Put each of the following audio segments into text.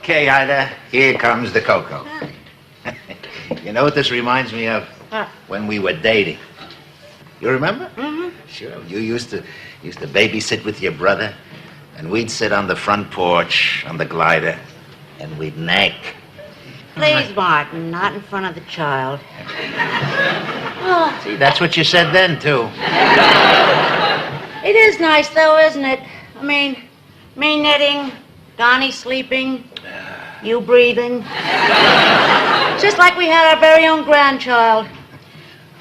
Okay, Ida, here comes the cocoa. You know what this reminds me of? When we were dating. You remember? Mm-hmm. Sure. You used to babysit with your brother, and we'd sit on the front porch on the glider, and we'd nag. Please, Martin, not in front of the child. See, that's what you said then, too. It is nice, though, isn't it? I mean, me knitting, Donnie sleeping, you breathing. Just like we had our very own grandchild.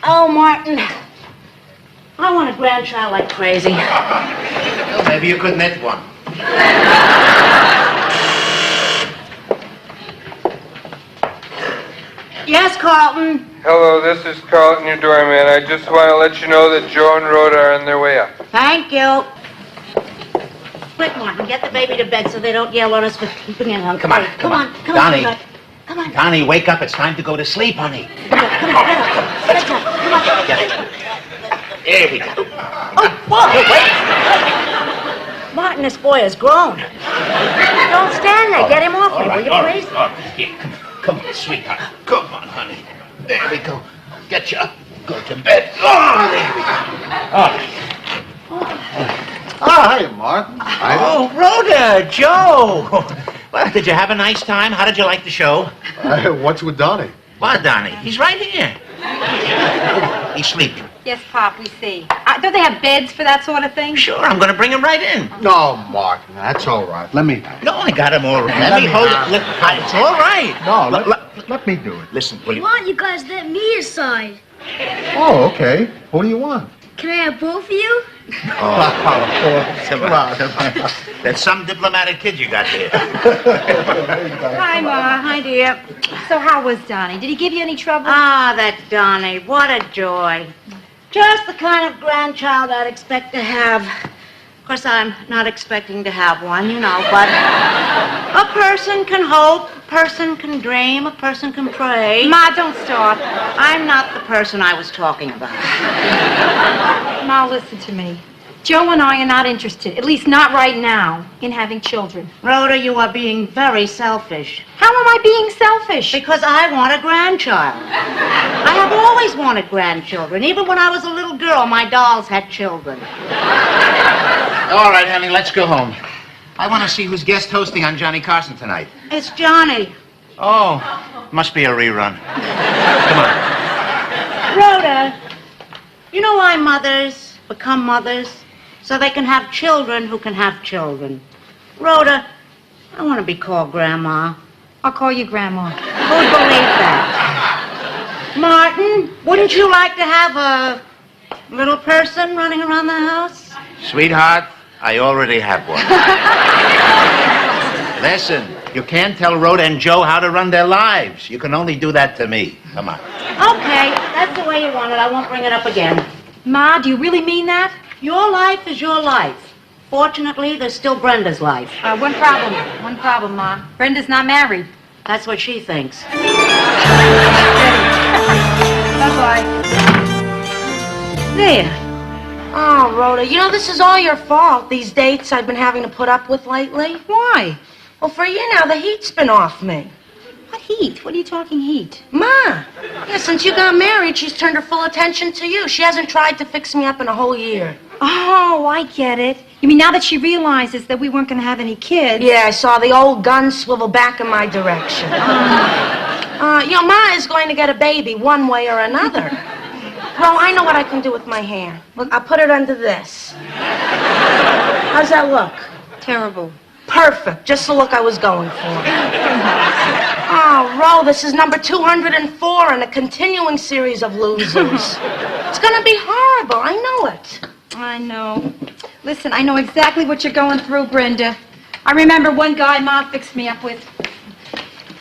Oh, Martin, I want a grandchild like crazy. Well, maybe you could knit one. Yes, Carlton. Hello, this is Carlton, your doorman. I just want to let you know that Joe and Rhoda are on their way up. Thank you. Quick, Martin, get the baby to bed so they don't yell on us for keeping it hungry. Come on. Donnie. Sweetheart. Come on. Donnie, wake up. It's time to go to sleep, honey. Come on. Let's go. Come on. There we go. Oh, whoa, wait. Martin, this boy has grown. Don't stand there. Get him off me, will you, please? All right. Here, come on, sweetheart. Come on, honey. There we go. Get you up. Go to bed. Oh, there we go. All right. Oh, hi, Martin. Oh, Rhoda, Joe. Well, did you have a nice time? How did you like the show? What's with Donnie? What, Donnie? He's right here. He's sleeping. Yes, Pop, we see. Don't they have beds for that sort of thing? Sure, I'm going to bring him right in. No, Martin, that's all right. Let me... No, I got him all right. Let me hold it. It's all right. No, let me do it. Listen, will you... Why don't you guys let me aside? Oh, okay. Who do you want? Can I have both of you? Come on. That's some diplomatic kid you got there. Hi, Ma. Hi, dear. So how was Donnie? Did he give you any trouble? Ah, that Donnie. What a joy. Just the kind of grandchild I'd expect to have. Of course, I'm not expecting to have one, you know, but a person can hope, a person can dream, a person can pray. Ma, don't start. I'm not the person I was talking about. Ma, listen to me. Joe and I are not interested, at least not right now, in having children. Rhoda, you are being very selfish. How am I being selfish? Because I want a grandchild. I have always wanted grandchildren. Even when I was a little girl, my dolls had children. All right, honey, let's go home. I want to see who's guest hosting on Johnny Carson tonight. It's Johnny. Oh, must be a rerun. Come on. Rhoda, you know why mothers become mothers? So they can have children who can have children. Rhoda, I want to be called Grandma. I'll call you Grandma. Who'd believe that? Martin, wouldn't you like to have a little person running around the house? Sweetheart, I already have one. Listen, you can't tell Rhoda and Joe how to run their lives. You can only do that to me. Come on. Okay, that's the way you want it. I won't bring it up again. Ma, do you really mean that? Your life is your life. Fortunately, there's still Brenda's life. One problem, Ma. Brenda's not married. That's what she thinks. Bye-bye. There. Oh, Rhoda, you know, this is all your fault, these dates I've been having to put up with lately. Why? Well, for a year now, the heat's been off me. What heat? What are you talking heat? Ma, yeah, since you got married, she's turned her full attention to you. She hasn't tried to fix me up in a whole year. Oh, I get it. You mean now that she realizes that we weren't going to have any kids? Yeah, I saw the old gun swivel back in my direction. You know, Ma is going to get a baby one way or another. Well, I know what I can do with my hair. Look, I'll put it under this. How's that look? Terrible. Perfect. Just the look I was going for. Oh, Ro, this is number 204 in a continuing series of losers. It's going to be horrible. I know it. I know. Listen, I know exactly what you're going through, Brenda. I remember one guy Ma fixed me up with.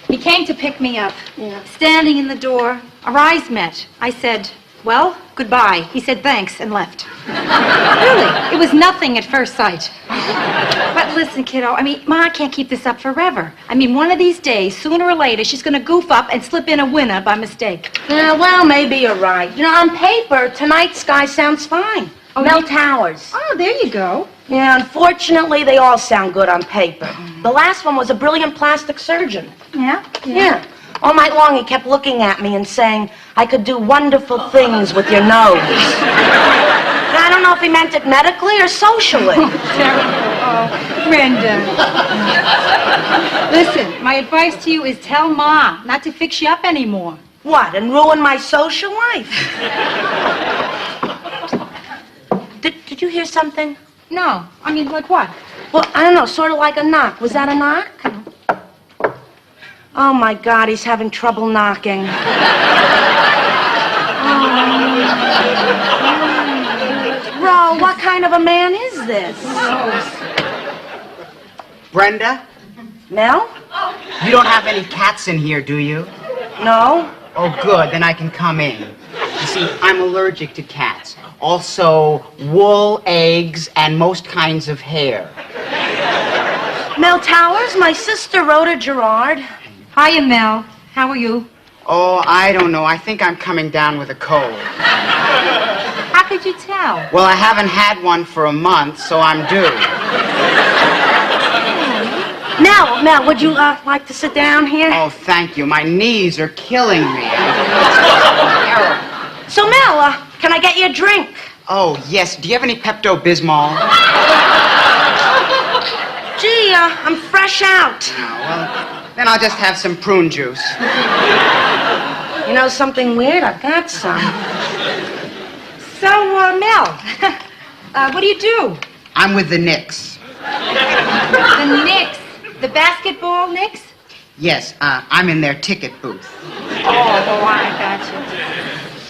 He came to pick me up. Yeah. Standing in the door, our eyes met. I said, well, goodbye. He said thanks and left. Really, it was nothing at first sight. But listen, kiddo, I mean, Ma can't keep this up forever. I mean, one of these days, sooner or later, she's going to goof up and slip in a winner by mistake. Yeah, well, maybe you're right. You know, on paper, tonight's sky sounds fine. Oh, Mel Towers. Oh, there you go. Yeah, unfortunately, they all sound good on paper. The last one was a brilliant plastic surgeon. Yeah? Yeah. All night long, he kept looking at me and saying, I could do wonderful things with your nose. And I don't know if he meant it medically or socially. Brenda. Listen, my advice to you is tell Ma not to fix you up anymore. What, and ruin my social life? Did you hear something? No. I mean, like what? Well, I don't know, sort of like a knock. Was that a knock? Oh, my God, he's having trouble knocking. Ro, what kind of a man is this? Brenda, Mel? you don't have any cats in here, do you? No? Oh, good. Then I can come in. You see, I'm allergic to cats. Also, wool, eggs, and most kinds of hair. Mel Towers, my sister Rhoda Gerard. Hiya, Mel. How are you? Oh, I don't know. I think I'm coming down with a cold. How could you tell? Well, I haven't had one for a month, so I'm due. Mel, would you like to sit down here? Oh, thank you. My knees are killing me. So, Mel, can I get you a drink? Oh, yes. Do you have any Pepto-Bismol? Gee, I'm fresh out. Oh, well, then I'll just have some prune juice. You know something weird? I got some. So, Mel, what do you do? I'm with the Knicks. The Knicks. The basketball Knicks? Yes, I'm in their ticket booth. Oh, I got you.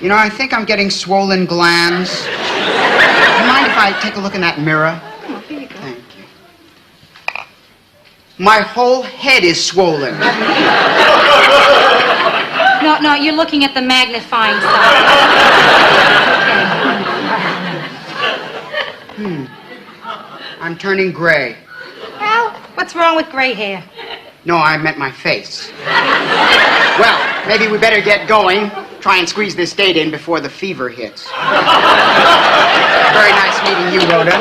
You know, I think I'm getting swollen glands. Do you mind if I take a look in that mirror? Oh, here you go. Thank you. My whole head is swollen. No, you're looking at the magnifying side. Okay. I'm turning gray. Well, what's wrong with gray hair? No, I meant my face. Well, maybe we better get going. Try and squeeze this date in before the fever hits. Very nice meeting you, Rhoda.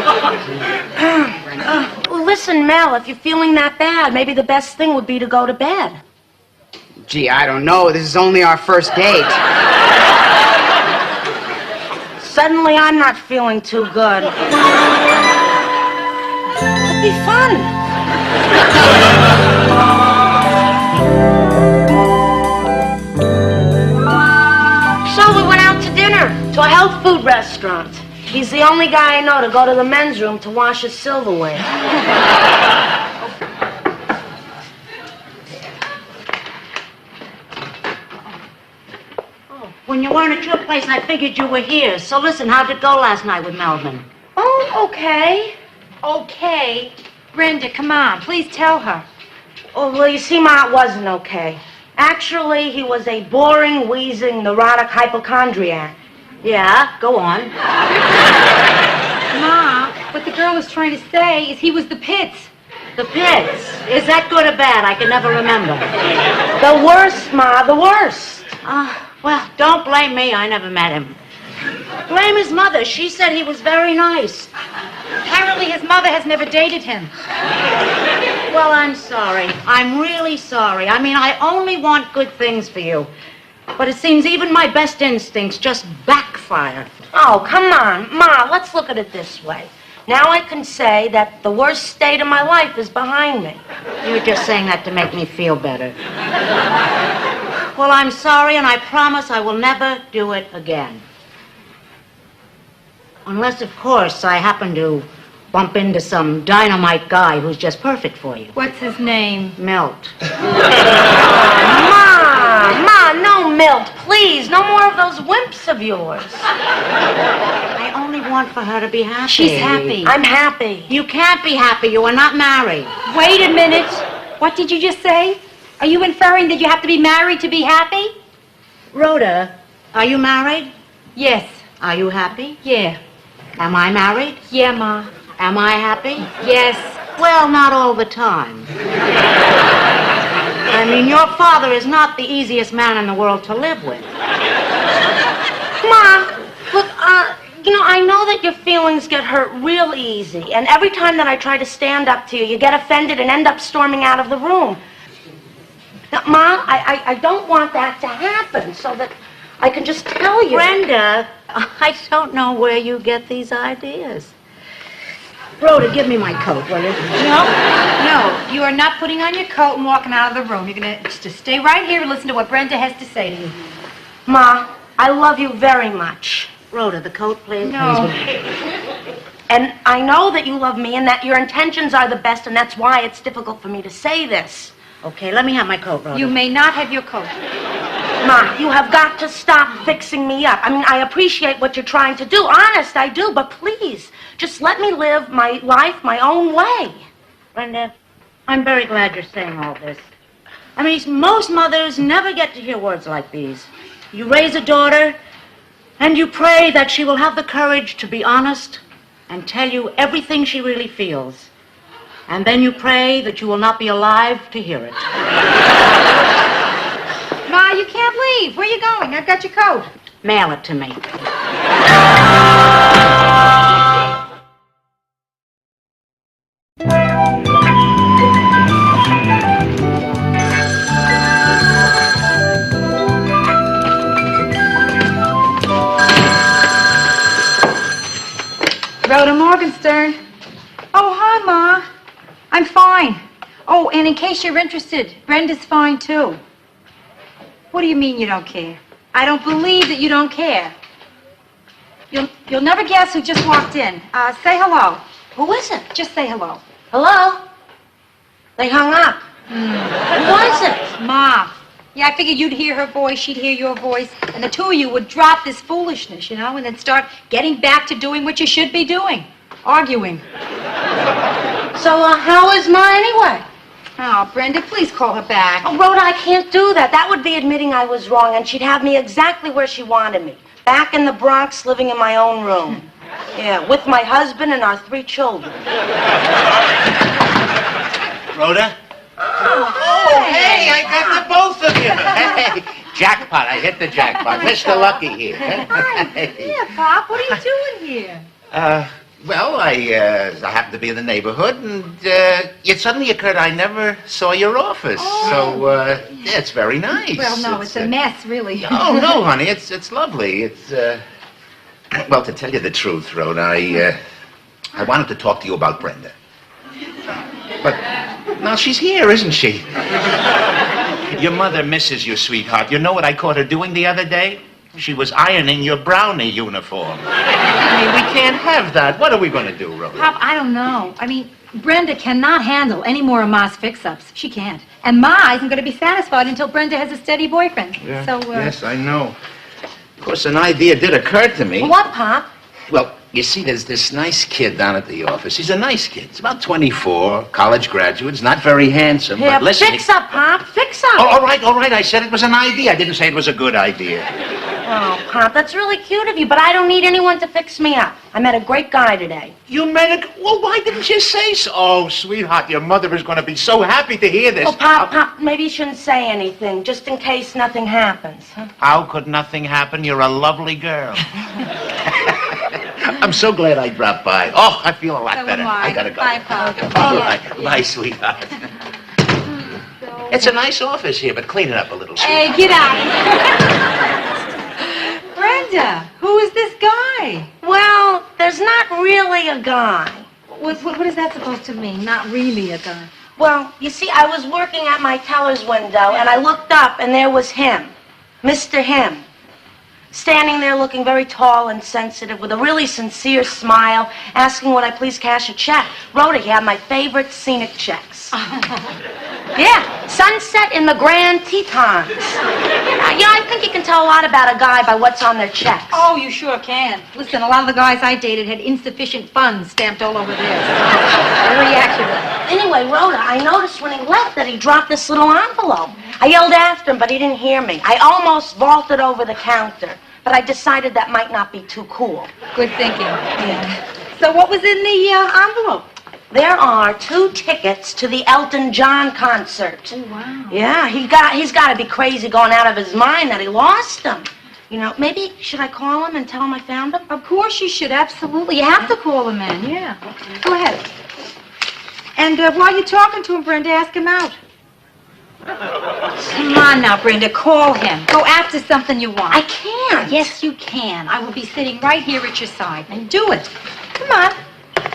Well, listen, Mel, if you're feeling that bad, maybe the best thing would be to go to bed. Gee, I don't know. This is only our first date. Suddenly, I'm not feeling too good. It'd be fun. So we went out to dinner to a health food restaurant. He's the only guy I know to go to the men's room to wash his silverware. When you weren't at your place, I figured you were here. So listen, how'd it go last night with Melvin? Oh, okay. Okay. Brenda, come on. Please tell her. Oh, well, you see, Ma, it wasn't okay. Actually, he was a boring, wheezing, neurotic hypochondriac. Yeah, go on. Ma, what the girl was trying to say is he was the pits. The pits. Is that good or bad? I can never remember. The worst, Ma, the worst. Well, don't blame me. I never met him. Blame his mother. She said he was very nice. Apparently his mother has never dated him. Well, I'm sorry. I'm really sorry. I mean, I only want good things for you. But it seems even my best instincts just backfire. Oh, come on. Ma, let's look at it this way. Now I can say that the worst state of my life is behind me. You're just saying that to make me feel better. Well, I'm sorry, and I promise I will never do it again. Unless, of course, I happen to bump into some dynamite guy who's just perfect for you. What's his name? Milt. Ma, no Milt, please. No more of those wimps of yours. I only want for her to be happy. She's happy. I'm happy. You can't be happy. You are not married. Wait a minute. What did you just say? Are you inferring that you have to be married to be happy? Rhoda, are you married? Yes. Are you happy? Yeah. Am I married? Yeah, Ma. Am I happy? Yes. Well, not all the time. I mean, your father is not the easiest man in the world to live with. Ma, look, You know, I know that your feelings get hurt real easy, and every time that I try to stand up to you, you get offended and end up storming out of the room. Now, Ma, I don't want that to happen, so that I can just tell you. Brenda, I don't know where you get these ideas. Rhoda, give me my coat, will you? No, you are not putting on your coat and walking out of the room. You're going to just stay right here and listen to what Brenda has to say to you. Ma, I love you very much. Rhoda, the coat, please. No. And I know that you love me and that your intentions are the best, and that's why it's difficult for me to say this. Okay, let me have my coat, Rhoda. You may not have your coat. Ma, you have got to stop fixing me up. I mean, I appreciate what you're trying to do. Honest, I do. But please, just let me live my life my own way. Brenda, I'm very glad you're saying all this. I mean, most mothers never get to hear words like these. You raise a daughter, and you pray that she will have the courage to be honest and tell you everything she really feels. And then you pray that you will not be alive to hear it. Ma, you can't leave. Where are you going? I've got your coat. Mail it to me. Rhoda Morgenstern. Oh, hi, Ma. I'm fine. Oh, and in case you're interested, Brenda's fine, too. What do you mean you don't care? I don't believe that you don't care. You'll never guess who just walked in. Say hello. Who is it? Just say hello. Hello? They hung up. Who was it? Ma. Yeah, I figured you'd hear her voice, she'd hear your voice, and the two of you would drop this foolishness, you know, and then start getting back to doing what you should be doing. Arguing. So, how is Ma anyway? Oh, Brenda, please call her back. Oh, Rhoda, I can't do that. That would be admitting I was wrong, and she'd have me exactly where she wanted me. Back in the Bronx, living in my own room. Yeah, with my husband and our 3 children. Rhoda? Oh, hey, I got the both of you. Hey, jackpot, I hit the jackpot. Mr. Lucky here. Yeah, Pop, what are you doing here? Well, I happened to be in the neighborhood, and it suddenly occurred I never saw your office. So, yeah, it's very nice. Well, no, it's a mess, really. Oh, no, honey, it's lovely. It's, well, to tell you the truth, Rhoda, I wanted to talk to you about Brenda. But now she's here, isn't she? Your mother misses you, sweetheart. You know what I caught her doing the other day? She was ironing your brownie uniform. I mean, we can't have that. What are we going to do, Rhoda? Pop, I don't know. I mean, Brenda cannot handle any more of Ma's fix-ups. She can't. And Ma isn't going to be satisfied until Brenda has a steady boyfriend. Yeah. So, Yes, I know. Of course, an idea did occur to me. What, Pop? Well, you see, there's this nice kid down at the office. He's a nice kid. He's about 24, college graduate. He's not very handsome, Yeah, but listen... fix up, Pop. Fix up. Oh, all right. I said it was an idea. I didn't say it was a good idea. Oh, Pop, that's really cute of you, but I don't need anyone to fix me up. I met a great guy today. You met a... Well, why didn't you say so? Oh, sweetheart, your mother is going to be so happy to hear this. Oh, Pop, maybe you shouldn't say anything, just in case nothing happens. Huh? How could nothing happen? You're a lovely girl. I'm so glad I dropped by. Oh, I feel a lot So better. am I. Gotta go. Bye, Pop. All right. Bye, sweetheart. It's a nice office here, but clean it up a little. Hey, get out. Brenda, who is this guy? Well, there's not really a guy. What is that supposed to mean? Not really a guy. Well, you see, I was working at my teller's window, and I looked up, and there was him, Mr. Him, standing there looking very tall and sensitive with a really sincere smile, asking would I please cash a check. Rhoda, he had my favorite scenic checks. Yeah, sunset in the Grand Tetons. Yeah, I think you can tell a lot about a guy by what's on their checks. Oh, you sure can. Listen, a lot of the guys I dated had insufficient funds stamped all over theirs. Very accurate. Anyway, Rhoda, I noticed when he left that he dropped this little envelope. I yelled after him, but he didn't hear me. I almost vaulted over the counter, but I decided that might not be too cool. Good thinking. Yeah. So what was in the envelope? There are 2 tickets to the Elton John concert. Oh, wow. Yeah, he's got to be crazy going out of his mind that he lost them. You know, maybe should I call him and tell him I found him? Of course you should, absolutely. You have to call him in, yeah. Go ahead. And while you're talking to him, Brenda, ask him out. Come on now, Brenda, call him. Go after something you want. I can't. Yes, you can. I will be sitting right here at your side. And do it. Come on.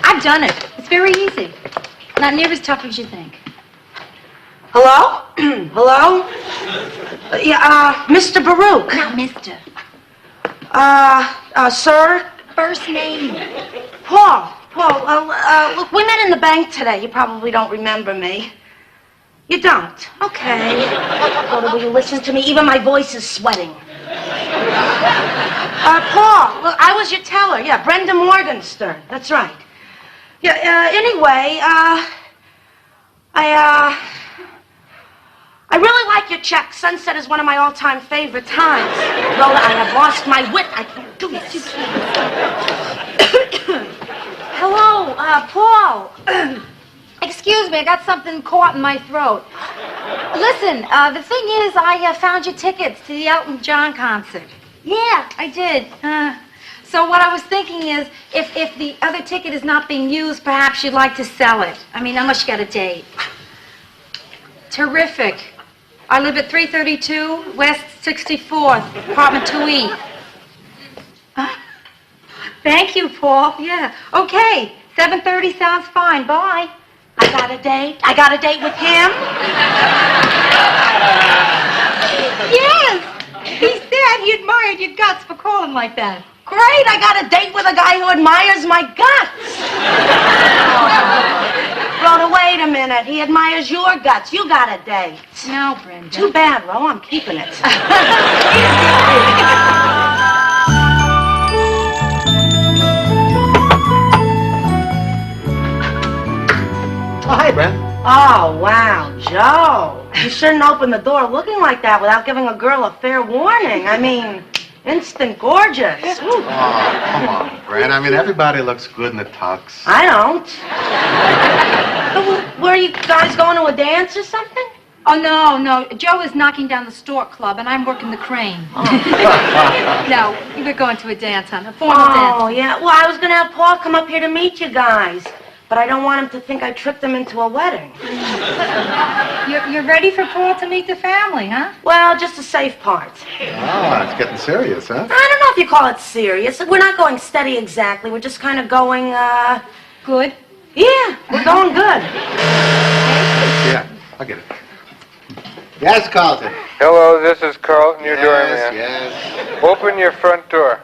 I've done it. It's very easy. Not near as tough as you think. Hello? Hello? Mr. Baruch. Now, mister. Sir? First name. Paul, look, we met in the bank today. You probably don't remember me. You don't? Okay. Rhoda, will you listen to me? Even my voice is sweating. Paul, look, I was your teller. Yeah, Brenda Morgenstern. That's right. Yeah, anyway, I really like your check. Sunset is one of my all-time favorite times. Rhoda, I have lost my wit. I can't do this. Hello, Paul. Excuse me, I got something caught in my throat. Listen, the thing is, I found your tickets to the Elton John concert. Yeah, I did. So what I was thinking is, if the other ticket is not being used, perhaps you'd like to sell it. I mean, unless you got a date. Terrific. I live at 332 West 64th, apartment 2E. Thank you, Paul. Yeah. Okay. 7:30 sounds fine. Bye. I got a date? I got a date with him? Yes. He said he admired your guts for calling like that. Great, I got a date with a guy who admires my guts. Rhoda, wait a minute. He admires your guts. You got a date. No, Brenda. Too bad, Ro. I'm keeping it. Oh, hi, Brent. Oh, wow, Joe. You shouldn't open the door looking like that without giving a girl a fair warning. I mean, instant gorgeous. Woo. Oh, come on, Brent. I mean, everybody looks good in the tux. I don't. Where are you guys going to a dance or something? Oh, no. Joe is knocking down the stork club, and I'm working the crane. No, we're going to a dance, a formal dance. Oh, yeah. Well, I was going to have Paul come up here to meet you guys. But I don't want him to think I tricked him into a wedding. You're ready for Paul to meet the family, huh? Well, just the safe part. Oh, it's getting serious, huh? I don't know if you call it serious. We're not going steady exactly. We're just kind of going, Good. Yeah, we're going good. Yeah, I'll get it. Yes, Carlton. Hello, this is Carlton, your doorman. Yes. Open your front door.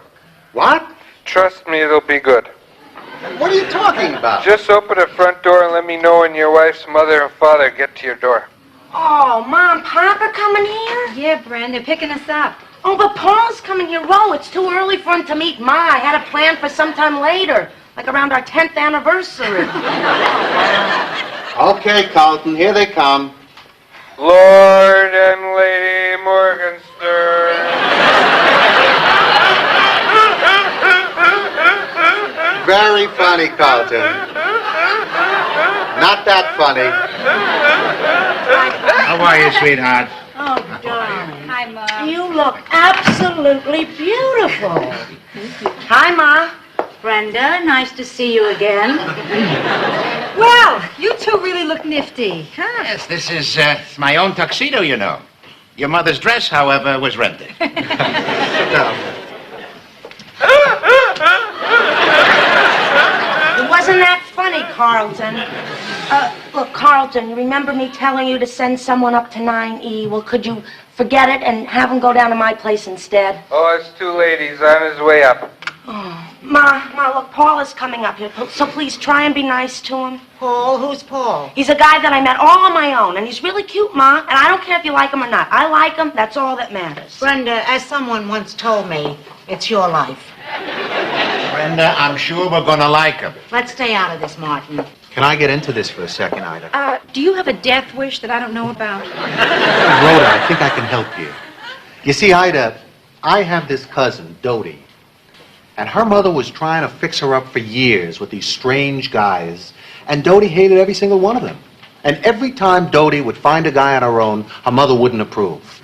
What? Trust me, it'll be good. What are you talking about? Just open the front door and let me know when your wife's mother and father get to your door. Oh, Mom, Pop are coming here? Yeah, Brenda, they're picking us up. Oh, but Paul's coming here. Ro, it's too early for him to meet Ma. I had a plan for sometime later, like around our 10th anniversary. Okay, Carlton, here they come. Lord and Lady Morgenstern. Very funny, Carlton. Not that funny. How are you, sweetheart? Oh, darling. Hi, Mom. You look absolutely beautiful. Hi, Ma. Brenda, nice to see you again. Well, you two really look nifty, huh? Yes, this is my own tuxedo, you know. Your mother's dress, however, was rented. Sit down. It wasn't that funny, Carlton. Look, Carlton, you remember me telling you to send someone up to 9E? Well, could you forget it and have him go down to my place instead? Oh, it's too late. He's on his way up. Oh, Ma, look, Paul is coming up here, so please try and be nice to him. Paul, who's Paul? He's a guy that I met all on my own, and he's really cute, Ma, and I don't care if you like him or not. I like him, that's all that matters. Brenda, as someone once told me, it's your life. Brenda, I'm sure we're gonna like him. Let's stay out of this, Martin. Can I get into this for a second, Ida? Do you have a death wish that I don't know about? Rhoda, I think I can help you. You see, Ida, I have this cousin, Dodie. And her mother was trying to fix her up for years with these strange guys. And Dodie hated every single one of them. And every time Dodie would find a guy on her own, her mother wouldn't approve.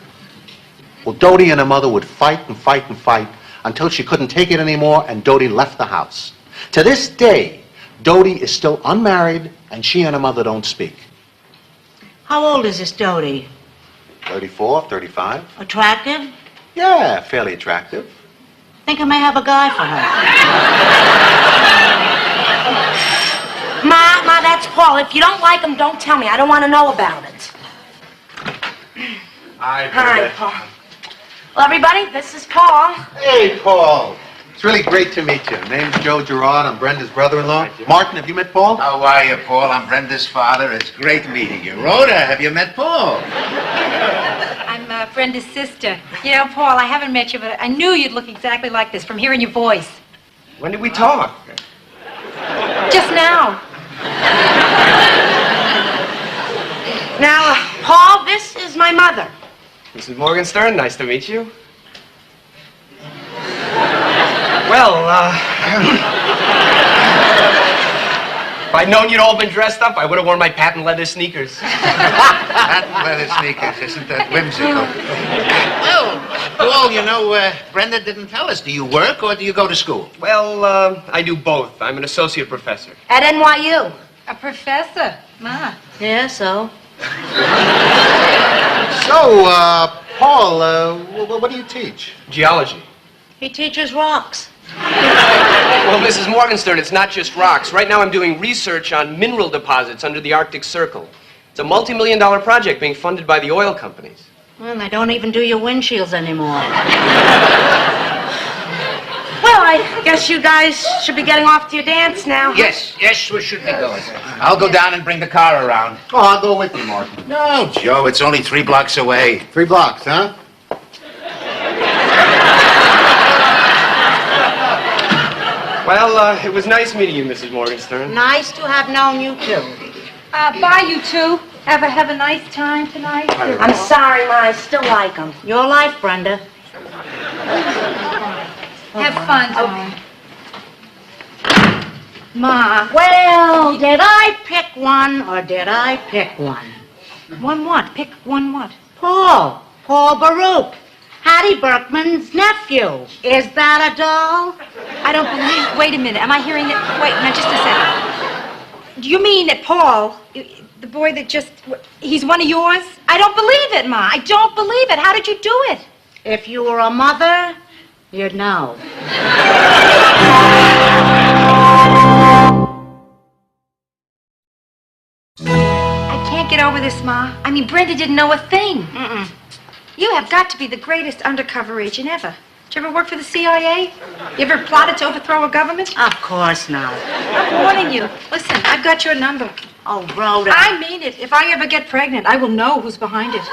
Well, Dodie and her mother would fight and fight and fight until she couldn't take it anymore, and Dodie left the house. To this day, Dodie is still unmarried, and she and her mother don't speak. How old is this Dodie? 34, 35? Attractive? Yeah, fairly attractive. Think I may have a guy for her. Ma, that's Paul. If you don't like him, don't tell me. I don't want to know about it. Hi, Paul. Well, everybody, this is Paul. Hey, Paul. It's really great to meet you. Name's Joe Gerard. I'm Brenda's brother-in-law. Martin, have you met Paul? How are you, Paul? I'm Brenda's father. It's great meeting you. Rhoda, have you met Paul? I'm Brenda's sister. You know, Paul, I haven't met you, but I knew you'd look exactly like this from hearing your voice. When did we talk? Just now. Now, Paul, this is my mother. Mrs. Morgenstern, nice to meet you. Well, if I'd known you'd all been dressed up, I would have worn my patent leather sneakers. Patent leather sneakers, isn't that whimsical? Well, Paul, you know, Brenda didn't tell us. Do you work or do you go to school? Well, I do both. I'm an associate professor. At NYU. A professor. Ma. Yeah, so? So, Paul, what do you teach? Geology. He teaches rocks. Well, Mrs. Morgenstern, it's not just rocks. Right now I'm doing research on mineral deposits under the Arctic Circle. It's a multi-million-dollar project being funded by the oil companies. Well, they don't even do your windshields anymore. Well, I guess you guys should be getting off to your dance now. Yes, we should be going. I'll go down and bring the car around. Oh, I'll go with you, Martin. No, Joe, it's only 3 blocks away. 3 blocks, huh? Well, it was nice meeting you, Mrs. Morgenstern. Nice to have known you, too. Bye, you two. Have a nice time tonight. I'm sorry, Ma. I still like him. Your life, Brenda. Have fun, darling. Ma. Well, did I pick one or did I pick one? One what? Pick one what? Paul Baruch. Hattie Berkman's nephew. Is that a doll? I don't believe... Wait a minute. Am I hearing that? Wait, now, just a second. Do you mean that Paul, the boy that just... He's one of yours? I don't believe it, Ma. I don't believe it. How did you do it? If you were a mother, you'd know. I can't get over this, Ma. I mean, Brenda didn't know a thing. You have got to be the greatest undercover agent ever. Did you ever work for the CIA? You ever plotted to overthrow a government? Of course not. I'm warning you. Listen, I've got your number. Oh, Rhoda. I mean it. If I ever get pregnant, I will know who's behind it.